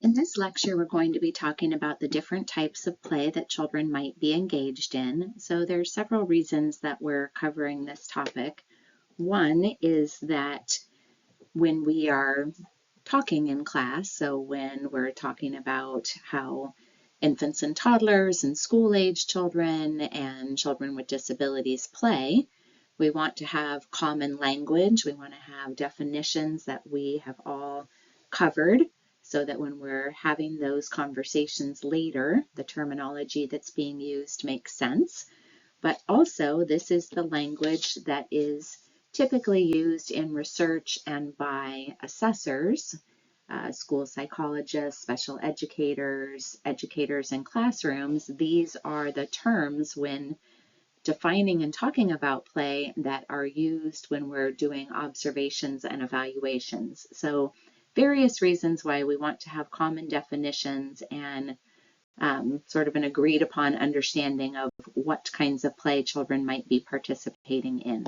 In this lecture, we're going to be talking about the different types of play that children might be engaged in. So there's several reasons that we're covering this topic. One is that when we are talking in class, so when we're talking about how infants and toddlers and school-age children and children with disabilities play, we want to have common language. We want to have definitions that we have all covered, so that when we're having those conversations later, the terminology that's being used makes sense. But also, this is the language that is typically used in research and by assessors, school psychologists, special educators, educators in classrooms. These are the terms when defining and talking about play that are used when we're doing observations and evaluations. So various reasons why we want to have common definitions and sort of an agreed upon understanding of what kinds of play children might be participating in.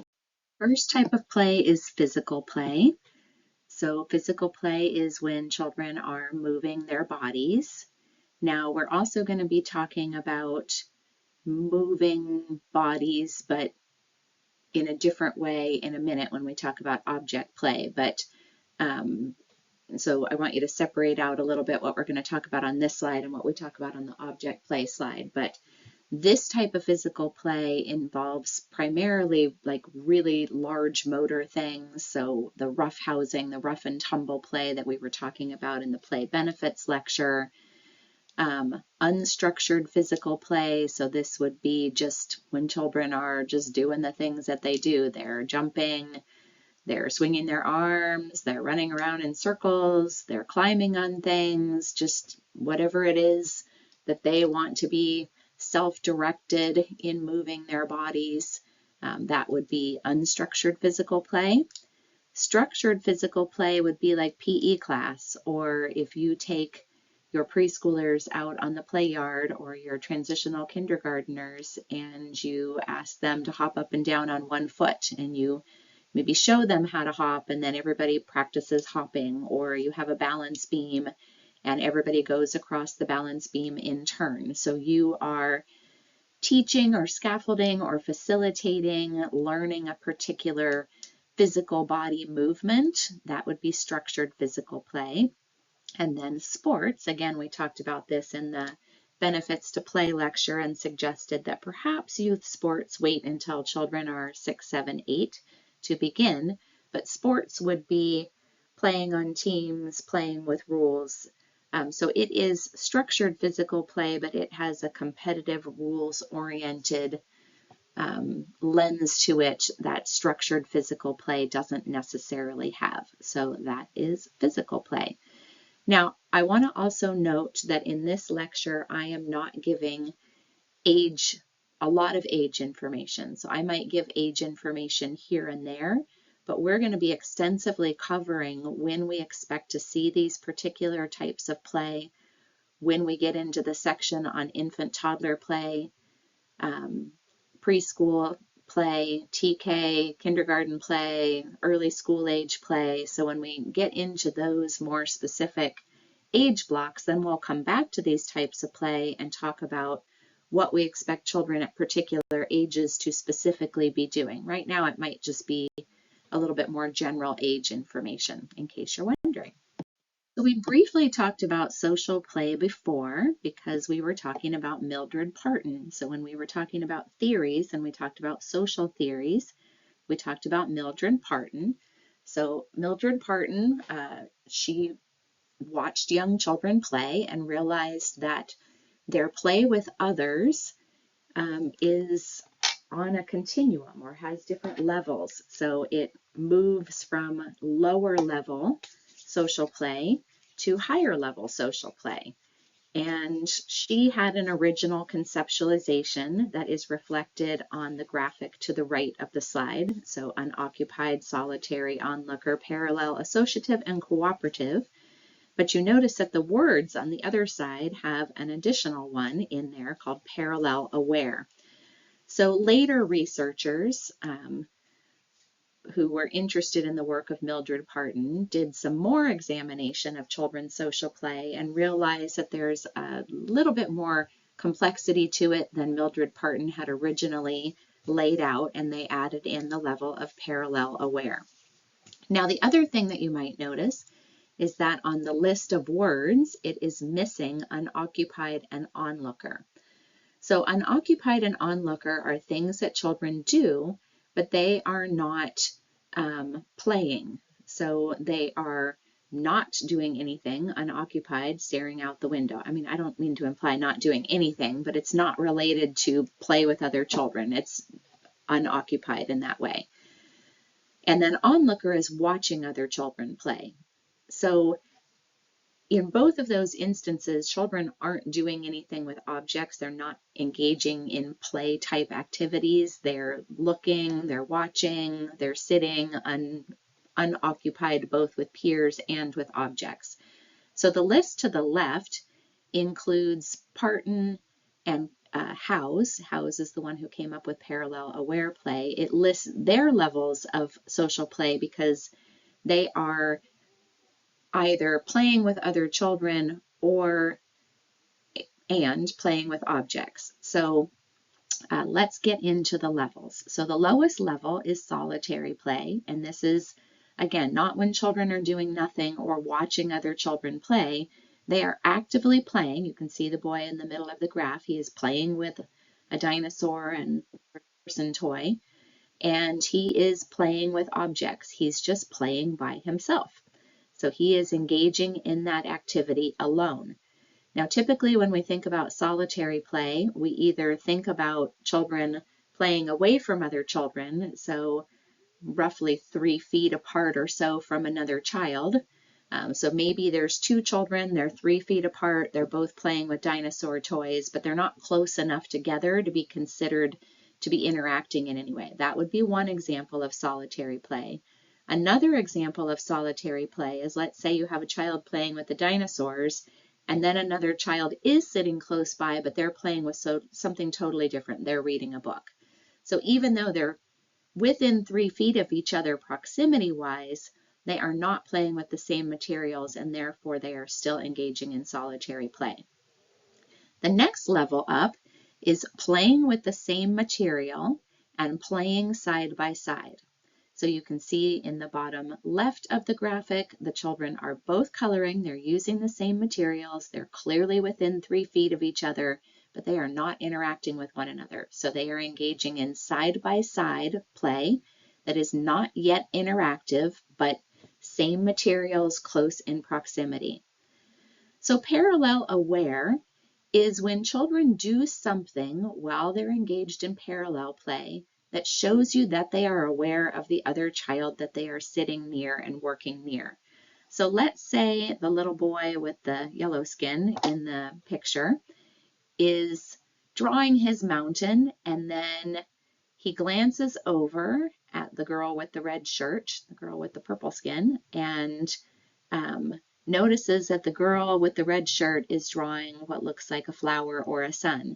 First type of play is physical play. So physical play is when children are moving their bodies. Now we're also going to be talking about moving bodies, but in a different way in a minute when we talk about object play. But so I want you to separate out a little bit what we're going to talk about on this slide and what we talk about on the object play slide. But this type of physical play involves primarily like really large motor things. So the rough housing, the rough and tumble play that we were talking about in the play benefits lecture. Unstructured physical play, so this would be just when children are just doing the things that they do. They're jumping, they're swinging their arms, they're running around in circles, they're climbing on things, just whatever it is that they want to be self-directed in moving their bodies. That would be unstructured physical play. Structured physical play would be like PE class, or if you take your preschoolers out on the play yard or your transitional kindergartners and you ask them to hop up and down on one foot, and you maybe show them how to hop, and then everybody practices hopping, or you have a balance beam and everybody goes across the balance beam in turn. So you are teaching or scaffolding or facilitating learning a particular physical body movement. That would be structured physical play. And then sports, again, we talked about this in the benefits to play lecture and suggested that perhaps youth sports wait until children are 6, 7, 8 to begin, but sports would be playing on teams, playing with rules. So it is structured physical play, but it has a competitive, rules-oriented lens to it that structured physical play doesn't necessarily have. So that is physical play. Now, I want to also note that in this lecture, I am not giving a lot of age information. So I might give age information here and there, but we're going to be extensively covering when we expect to see these particular types of play, when we get into the section on infant toddler play, preschool play, TK, kindergarten play, early school age play. So when we get into those more specific age blocks, then we'll come back to these types of play and talk about what we expect children at particular ages to specifically be doing. Right now, it might just be a little bit more general age information, in case you're wondering. So we briefly talked about social play before because we were talking about Mildred Parton. So when we were talking about theories and we talked about social theories, we talked about Mildred Parton. So Mildred Parton, she watched young children play and realized that their play with others is on a continuum or has different levels. So it moves from lower level social play to higher level social play. And she had an original conceptualization that is reflected on the graphic to the right of the slide. So unoccupied, solitary, onlooker, parallel, associative, and cooperative. But you notice that the words on the other side have an additional one in there called parallel aware. So later researchers who were interested in the work of Mildred Parton did some more examination of children's social play and realized that there's a little bit more complexity to it than Mildred Parton had originally laid out, and they added in the level of parallel aware. Now, the other thing that you might notice is that on the list of words, it is missing unoccupied and onlooker. So unoccupied and onlooker are things that children do, but they are not playing. So they are not doing anything, unoccupied, staring out the window. I mean, I don't mean to imply not doing anything, but it's not related to play with other children. It's unoccupied in that way. And then onlooker is watching other children play. So in both of those instances, children aren't doing anything with objects. They're not engaging in play type activities. They're looking, they're watching, they're sitting unoccupied both with peers and with objects. So the list to the left includes Parton and Howes. Howes is the one who came up with parallel aware play. It lists their levels of social play because they are either playing with other children and playing with objects. So let's get into the levels. So the lowest level is solitary play, and this is, again, not when children are doing nothing or watching other children play. They are actively playing. You can see the boy in the middle of the graph. He is playing with a dinosaur and a person toy, and he is playing with objects. He's just playing by himself. So he is engaging in that activity alone. Now, typically when we think about solitary play, we either think about children playing away from other children, so roughly 3 feet apart or so from another child. So maybe there's 2 children, they're 3 feet apart, they're both playing with dinosaur toys, but they're not close enough together to be considered to be interacting in any way. That would be one example of solitary play. Another example of solitary play is, let's say you have a child playing with the dinosaurs, and then another child is sitting close by, but they're playing with something totally different. They're reading a book. So even though they're within 3 feet of each other proximity-wise, they are not playing with the same materials, and therefore they are still engaging in solitary play. The next level up is playing with the same material and playing side by side. So you can see in the bottom left of the graphic, the children are both coloring, they're using the same materials, they're clearly within 3 feet of each other, but they are not interacting with one another. So they are engaging in side-by-side play that is not yet interactive, but same materials close in proximity. So parallel aware is when children do something while they're engaged in parallel play that shows you that they are aware of the other child that they are sitting near and working near. So let's say the little boy with the yellow skin in the picture is drawing his mountain, and then he glances over at the girl with the red shirt, the girl with the purple skin, and notices that the girl with the red shirt is drawing what looks like a flower or a sun.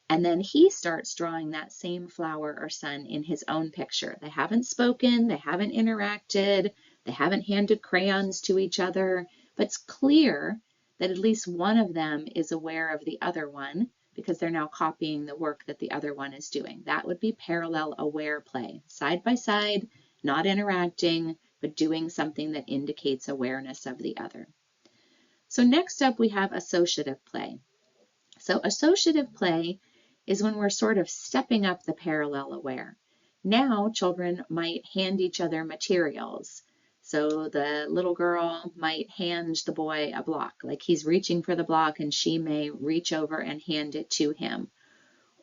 And then he starts drawing that same flower or sun in his own picture. They haven't spoken, they haven't interacted, they haven't handed crayons to each other, but it's clear that at least one of them is aware of the other one because they're now copying the work that the other one is doing. That would be parallel aware play, side by side, not interacting, but doing something that indicates awareness of the other. So next up we have associative play. So associative play is when we're sort of stepping up the parallel aware. Now children might hand each other materials. So the little girl might hand the boy a block, like he's reaching for the block and she may reach over and hand it to him.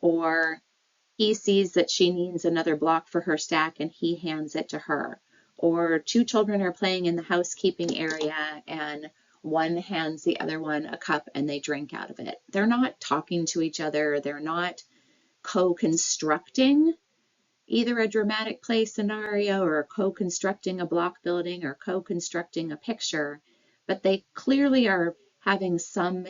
Or he sees that she needs another block for her stack and he hands it to her. Or 2 children are playing in the housekeeping area and one hands the other one a cup and they drink out of it. They're not talking to each other. They're not co-constructing either a dramatic play scenario or co-constructing a block building or co-constructing a picture, but they clearly are having some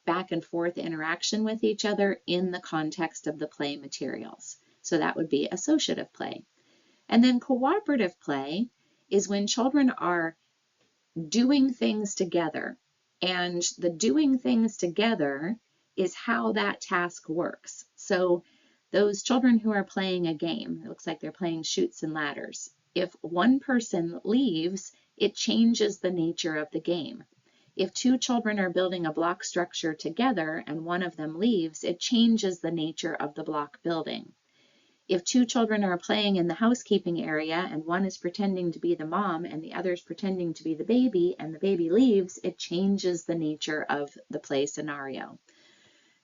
back and forth interaction with each other in the context of the play materials. So that would be associative play. And then cooperative play is when children are doing things together. And the doing things together is how that task works. So those children who are playing a game, it looks like they're playing Chutes and Ladders. If one person leaves, it changes the nature of the game. If two children are building a block structure together and one of them leaves, it changes the nature of the block building. If two children are playing in the housekeeping area and one is pretending to be the mom and the other is pretending to be the baby and the baby leaves, it changes the nature of the play scenario.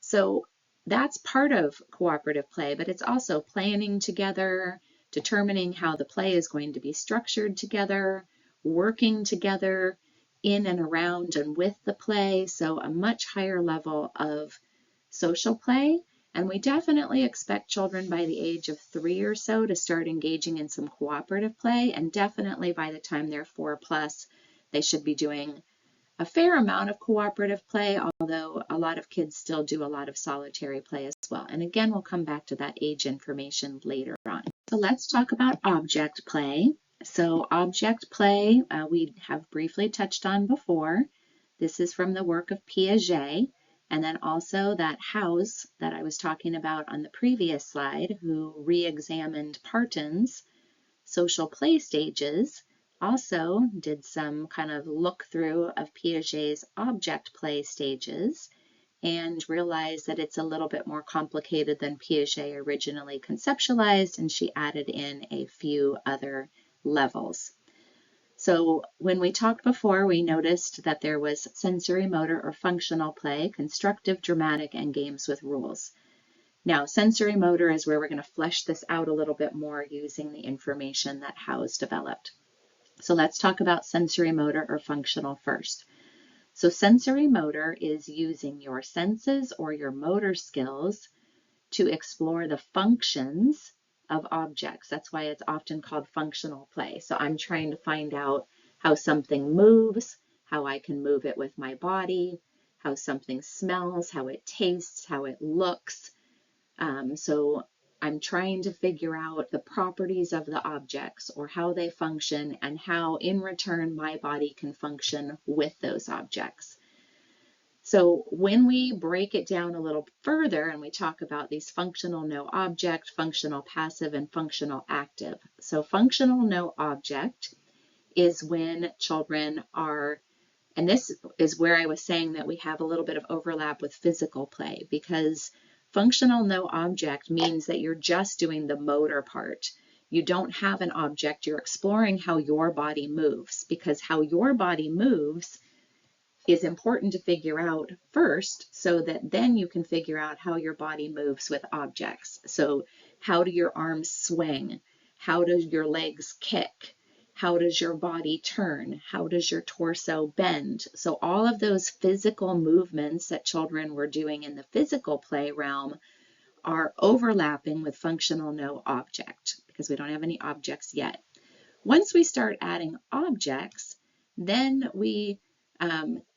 So that's part of cooperative play, but it's also planning together, determining how the play is going to be structured together, working together in and around and with the play. So a much higher level of social play. And we definitely expect children by the age of 3 or so to start engaging in some cooperative play. And definitely by the time they're 4+, they should be doing a fair amount of cooperative play, although a lot of kids still do a lot of solitary play as well. And again, we'll come back to that age information later on. So let's talk about object play. So object play, we have briefly touched on before. This is from the work of Piaget. And then also that House that I was talking about on the previous slide, who re-examined Parton's social play stages, also did some kind of look through of Piaget's object play stages and realized that it's a little bit more complicated than Piaget originally conceptualized, and she added in a few other levels. So when we talked before, we noticed that there was sensory motor or functional play, constructive, dramatic, and games with rules. Now, sensory motor is where we're going to flesh this out a little bit more using the information that House developed. So let's talk about sensory motor or functional first. So sensory motor is using your senses or your motor skills to explore the functions of objects. That's why it's often called functional play. So I'm trying to find out how something moves, how I can move it with my body, how something smells, how it tastes, how it looks. So I'm trying to figure out the properties of the objects or how they function and how in return my body can function with those objects. So when we break it down a little further and we talk about these functional no object, functional passive, and functional active. So functional no object is when children are, and this is where I was saying that we have a little bit of overlap with physical play, because functional no object means that you're just doing the motor part. You don't have an object, you're exploring how your body moves, because how your body moves is important to figure out first so that then you can figure out how your body moves with objects. So how do your arms swing? How does your legs kick? How does your body turn? How does your torso bend? So all of those physical movements that children were doing in the physical play realm are overlapping with functional no object because we don't have any objects yet. Once we start adding objects, then we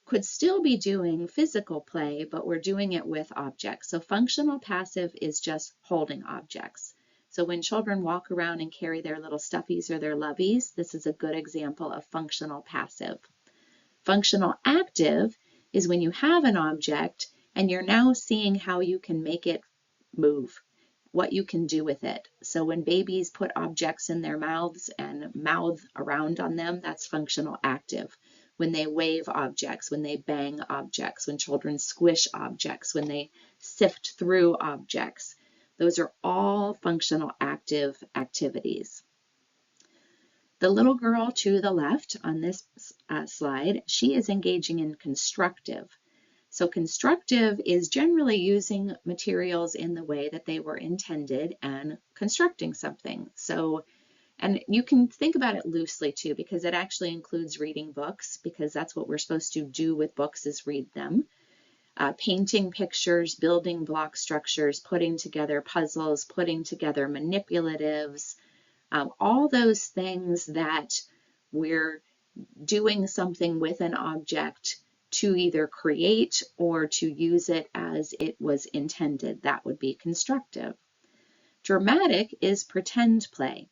could still be doing physical play, but we're doing it with objects. So functional passive is just holding objects. So when children walk around and carry their little stuffies or their loveys, this is a good example of functional passive. Functional active is when you have an object and you're now seeing how you can make it move, what you can do with it. So when babies put objects in their mouths and mouth around on them, that's functional active. When they wave objects, when they bang objects, when children squish objects, when they sift through objects, those are all functional active activities. The little girl to the left on this slide, she is engaging in constructive. So constructive is generally using materials in the way that they were intended and constructing something. So, and you can think about it loosely too, because it actually includes reading books, because that's what we're supposed to do with books is read them. Painting pictures, building block structures, putting together puzzles, putting together manipulatives, all those things that we're doing something with an object to either create or to use it as it was intended. That would be constructive. Dramatic is pretend play.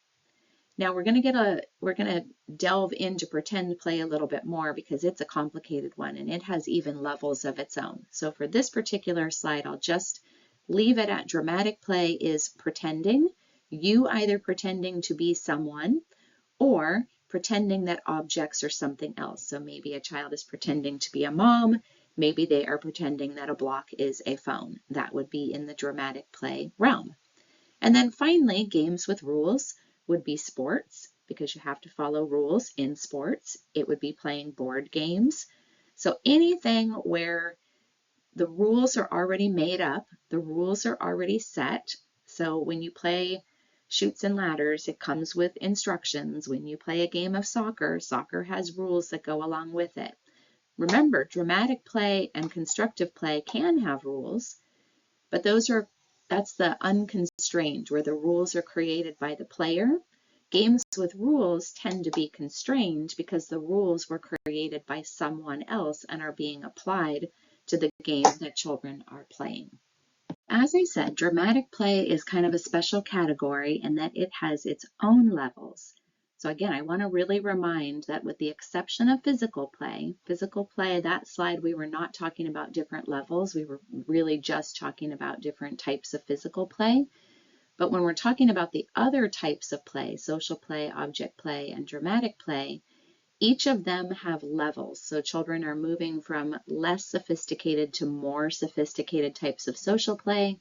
Now we're going to delve into pretend play a little bit more because it's a complicated one and it has even levels of its own. So for this particular slide, I'll just leave it at dramatic play is pretending, you either pretending to be someone or pretending that objects are something else. So maybe a child is pretending to be a mom, maybe they are pretending that a block is a phone. That would be in the dramatic play realm. And then finally, games with rules would be sports, because you have to follow rules in sports. It would be playing board games. So anything where the rules are already made up, the rules are already set. So when you play Chutes and Ladders, it comes with instructions. When you play a game of soccer, soccer has rules that go along with it. Remember, dramatic play and constructive play can have rules, but that's the unconstrained, where the rules are created by the player. Games with rules tend to be constrained because the rules were created by someone else and are being applied to the game that children are playing. As I said, dramatic play is kind of a special category in that it has its own levels. So again, I want to really remind that with the exception of physical play, that slide, we were not talking about different levels. We were really just talking about different types of physical play. But when we're talking about the other types of play, social play, object play, and dramatic play, each of them have levels. So children are moving from less sophisticated to more sophisticated types of social play,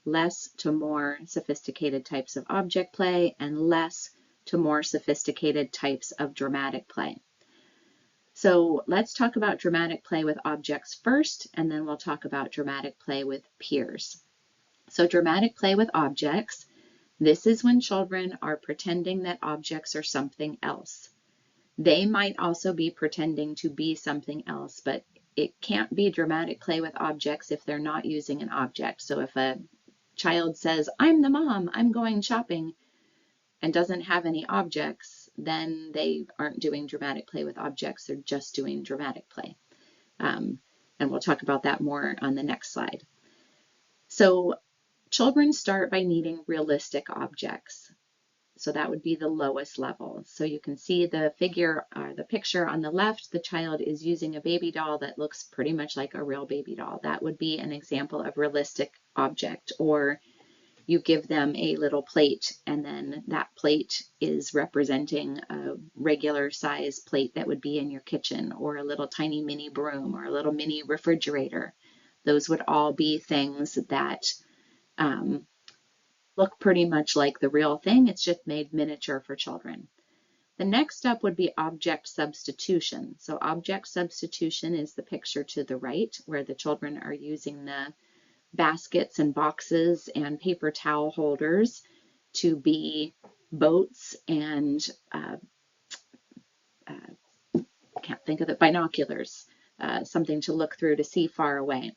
less to more sophisticated types of object play, and less to more sophisticated types of dramatic play. So let's talk about dramatic play with objects first, and then we'll talk about dramatic play with peers. So dramatic play with objects, this is when children are pretending that objects are something else. They might also be pretending to be something else, but it can't be dramatic play with objects if they're not using an object. So if a child says, "I'm the mom, I'm going shopping," and doesn't have any objects, then they aren't doing dramatic play with objects, they're just doing dramatic play. And we'll talk about that more on the next slide. So children start by needing realistic objects. So that would be the lowest level. So you can see the figure, the picture on the left, the child is using a baby doll that looks pretty much like a real baby doll. That would be an example of realistic object. Or you give them a little plate, and then that plate is representing a regular size plate that would be in your kitchen, or a little tiny mini broom, or a little mini refrigerator. Those would all be things that look pretty much like the real thing. It's just made miniature for children. The next step would be object substitution. So object substitution is the picture to the right, where the children are using the baskets and boxes and paper towel holders to be boats and can't think of the binoculars, something to look through to see far away.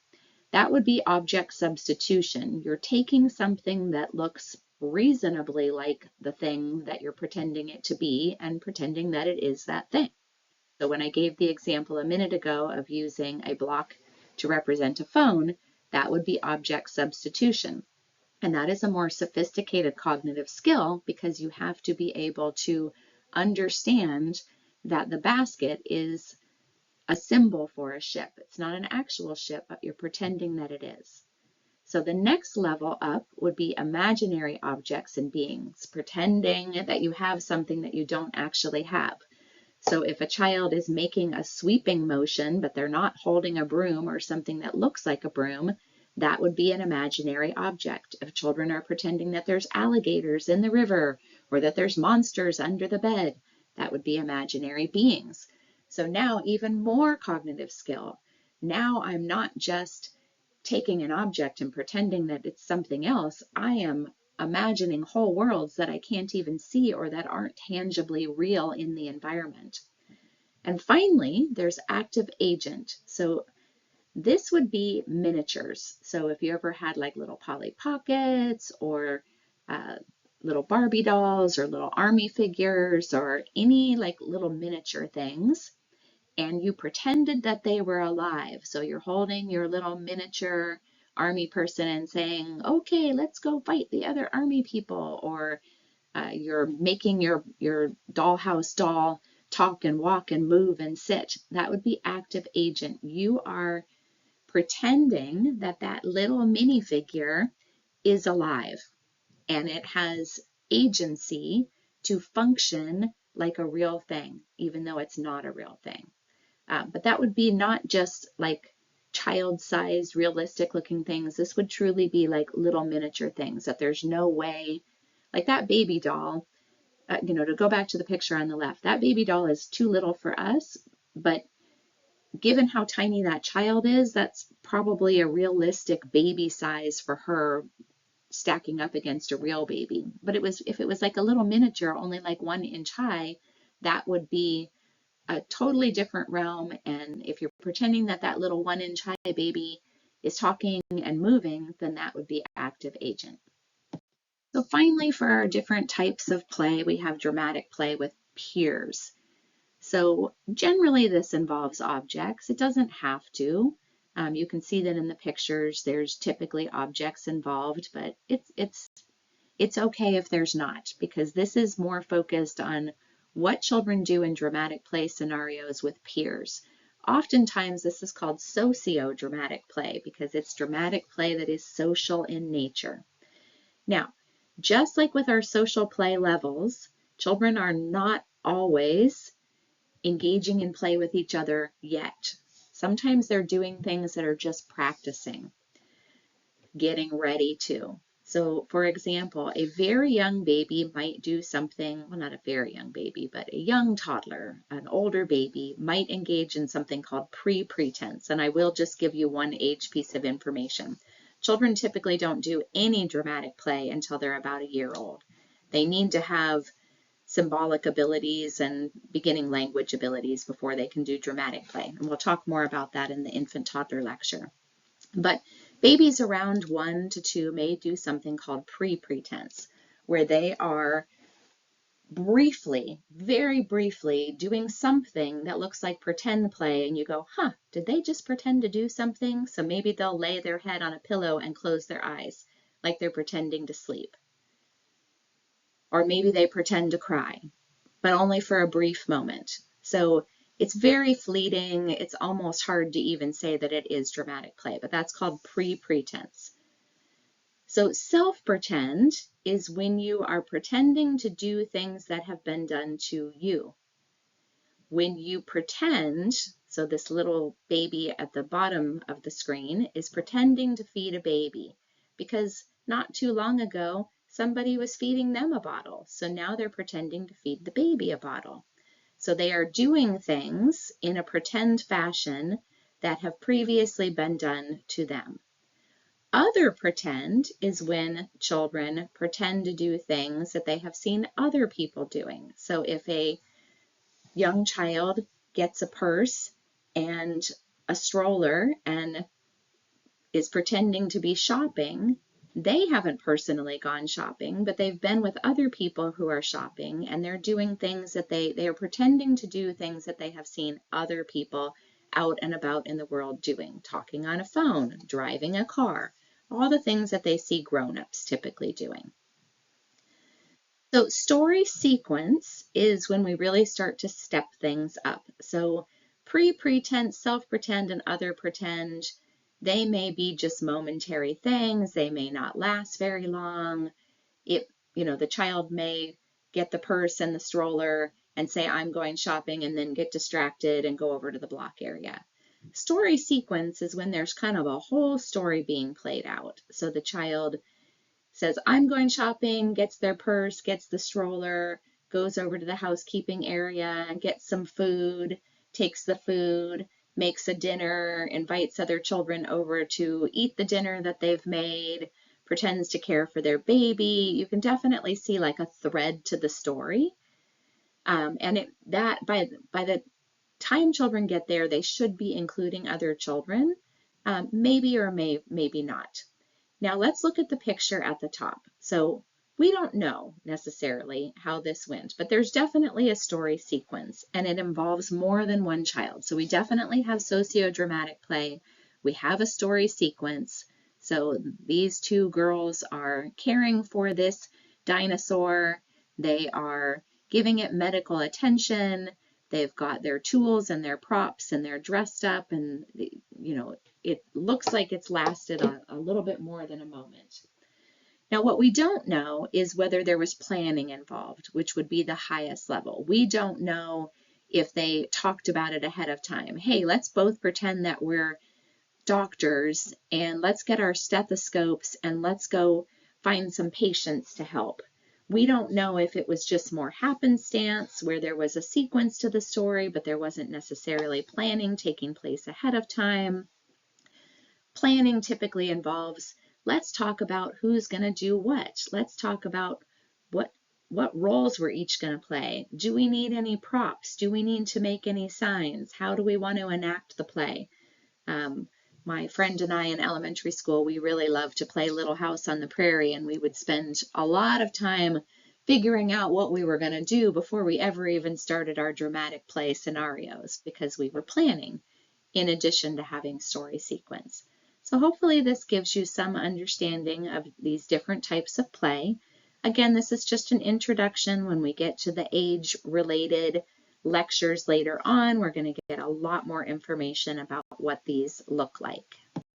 That would be object substitution. You're taking something that looks reasonably like the thing that you're pretending it to be and pretending that it is that thing. So when I gave the example a minute ago of using a block to represent a phone, that would be object substitution. And that is a more sophisticated cognitive skill because you have to be able to understand that the basket is a symbol for a ship. It's not an actual ship, but you're pretending that it is. So the next level up would be imaginary objects and beings, pretending that you have something that you don't actually have. So if a child is making a sweeping motion, but they're not holding a broom or something that looks like a broom, that would be an imaginary object. If children are pretending that there's alligators in the river or that there's monsters under the bed, that would be imaginary beings. So now even more cognitive skill. Now I'm not just taking an object and pretending that it's something else. I am imagining whole worlds that I can't even see or that aren't tangibly real in the environment. And finally, there's active agent. So this would be miniatures. So if you ever had like little Polly Pockets or little Barbie dolls or little army figures or any like little miniature things, and you pretended that they were alive. So you're holding your little miniature army person and saying, "Okay, let's go fight the other army people," or you're making your dollhouse doll talk and walk and move and sit. That would be active agent. You are pretending that that little minifigure is alive and it has agency to function like a real thing, even though it's not a real thing. But that would be not just like child-sized, realistic-looking things. This would truly be like little miniature things that there's no way, like that baby doll, to go back to the picture on the left, that baby doll is too little for us, but given how tiny that child is, that's probably a realistic baby size for her stacking up against a real baby. But if it was like a little miniature, only like 1 inch high, that would be a totally different realm. And if you're pretending that that little 1 inch high baby is talking and moving, then that would be active agent. So finally, for our different types of play, we have dramatic play with peers. So generally this involves objects. It doesn't have to. You can see that in the pictures there's typically objects involved, but it's okay if there's not, because this is more focused on what children do in dramatic play scenarios with peers. Oftentimes this is called socio-dramatic play because it's dramatic play that is social in nature. Now, just like with our social play levels, children are not always engaging in play with each other yet. Sometimes they're doing things that are just practicing, getting ready to. So for example, a very young baby might do something, well, not a very young baby, but a young toddler, an older baby might engage in something called pre-pretense. And I will just give you one age piece of information. Children typically don't do any dramatic play until they're about a year old. They need to have symbolic abilities and beginning language abilities before they can do dramatic play. And we'll talk more about that in the infant toddler lecture. But babies around 1 to 2 may do something called pre-pretense, where they are briefly, very briefly, doing something that looks like pretend play, and you go, huh, did they just pretend to do something? So maybe they'll lay their head on a pillow and close their eyes, like they're pretending to sleep. Or maybe they pretend to cry, but only for a brief moment. So it's very fleeting. It's almost hard to even say that it is dramatic play, but that's called pre-pretense. So self-pretend is when you are pretending to do things that have been done to you. When you pretend, so this little baby at the bottom of the screen is pretending to feed a baby because not too long ago, somebody was feeding them a bottle. So now they're pretending to feed the baby a bottle. So they are doing things in a pretend fashion that have previously been done to them. Other pretend is when children pretend to do things that they have seen other people doing. So if a young child gets a purse and a stroller and is pretending to be shopping, they haven't personally gone shopping, but they've been with other people who are shopping, and they're doing things that they are pretending to do things that they have seen other people out and about in the world doing, talking on a phone, driving a car, all the things that they see grown-ups typically doing. So story sequence is when we really start to step things up. So pre-pretense, self-pretend, and other pretend, they may be just momentary things. They may not last very long. The child may get the purse and the stroller and say, I'm going shopping, and then get distracted and go over to the block area. Story sequence is when there's kind of a whole story being played out. So the child says, I'm going shopping, gets their purse, gets the stroller, goes over to the housekeeping area, gets some food, takes the food, makes a dinner, invites other children over to eat the dinner that they've made, pretends to care for their baby. You can definitely see like a thread to the story. And by the time children get there, they should be including other children, maybe or maybe not. Now let's look at the picture at the top. So we don't know necessarily how this went, but there's definitely a story sequence, and it involves more than one child. So we definitely have socio-dramatic play. We have a story sequence. So these two girls are caring for this dinosaur. They are giving it medical attention. They've got their tools and their props and they're dressed up, and it looks like it's lasted a little bit more than a moment. Now, what we don't know is whether there was planning involved, which would be the highest level. We don't know if they talked about it ahead of time. Hey, let's both pretend that we're doctors and let's get our stethoscopes and let's go find some patients to help. We don't know if it was just more happenstance, where there was a sequence to the story, but there wasn't necessarily planning taking place ahead of time. Planning typically involves, let's talk about who's going to do what. Let's talk about what roles we're each going to play. Do we need any props? Do we need to make any signs? How do we want to enact the play? My friend and I in elementary school, we really loved to play Little House on the Prairie, and we would spend a lot of time figuring out what we were going to do before we ever even started our dramatic play scenarios, because we were planning in addition to having story sequence. So hopefully this gives you some understanding of these different types of play. Again, this is just an introduction. When we get to the age-related lectures later on, we're going to get a lot more information about what these look like.